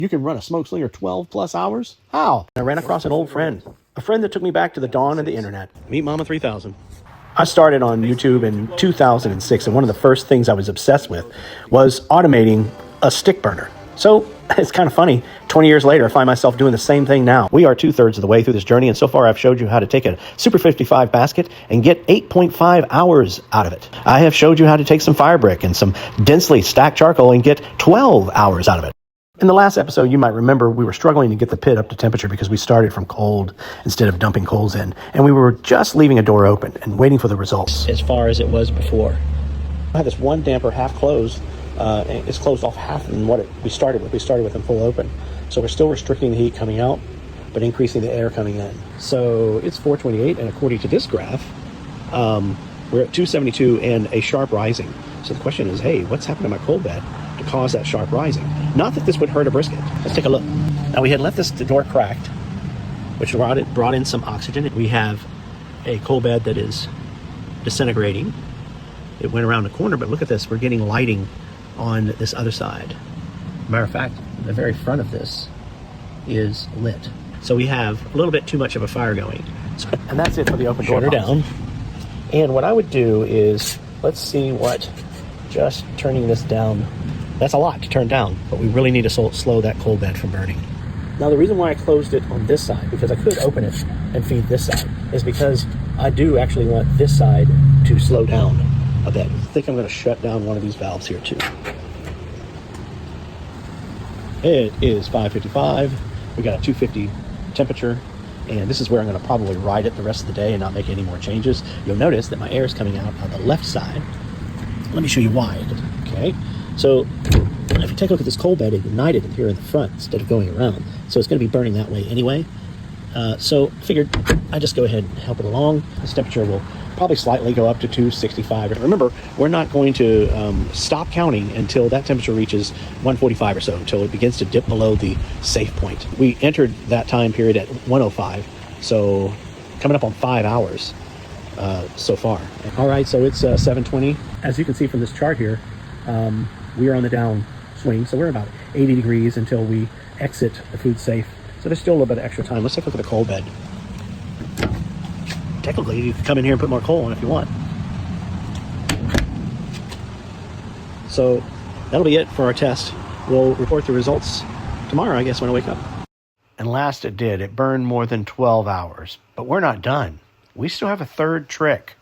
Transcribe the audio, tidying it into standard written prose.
You can run a smoke slinger 12 plus hours? How? I ran across an old friend. A friend that took me back to the dawn of the internet. Meet Mama 3000. I started on YouTube in 2006, and one of the first things I was obsessed with was automating a stick burner. So it's kind of funny. 20 years later, I find myself doing the same thing now. We are 2/3 of the way through this journey, and so far I've showed you how to take a Super 55 basket and get 8.5 hours out of it. I have showed you how to take some fire brick and some densely stacked charcoal and get 12 hours out of it. In the last episode, you might remember we were struggling to get the pit up to temperature because we started from cold instead of dumping coals in, and we were just leaving a door open and waiting for the results. As far as it was before. I have this one damper half closed. It's closed off half than what we started with. We started with them full open. So we're still restricting the heat coming out, but increasing the air coming in. So it's 428, and according to this graph, we're at 272 and a sharp rising. So the question is, hey, what's happened to my coal bed to cause that sharp rising? Not that this would hurt a brisket. Let's take a look. Now we had left the door cracked, which brought in some oxygen. We have a coal bed that is disintegrating. It went around the corner, but look at this. We're getting lighting on this other side. Matter of fact, the very front of this is lit. So we have a little bit too much of a fire going. And that's it for the open door. Shut her down. And what I would do is, let's see what just turning this down, that's a lot to turn down, but we really need to slow that coal bed from burning. Now the reason why I closed it on this side, because I could open it and feed this side, is because I do actually want this side to slow down a bit. I think I'm going to shut down one of these valves here too. It is 5:55. We got a 250 temperature, and this is where I'm going to probably ride it the rest of the day and not make any more changes. You'll notice that my air is coming out on the left side. Let me show you why. Okay, so if you take a look at this coal bed, it ignited here in the front instead of going around. So it's going to be burning that way anyway. So figured I just go ahead and help it along. This temperature will probably slightly go up to 265. Remember, we're not going to stop counting until that temperature reaches 145 or so, until it begins to dip below the safe point. We entered that time period at 105, so coming up on 5 hours so far. All right, so it's 7:20. As you can see from this chart here, we are on the down swing, so we're about 80 degrees until we exit the food safe. So there's still a little bit of extra time. Let's take a look at the coal bed. Technically, you can come in here and put more coal on if you want. So that'll be it for our test. We'll report the results tomorrow, I guess, when I wake up. And last it did. It burned more than 12 hours. But we're not done. We still have a third trick.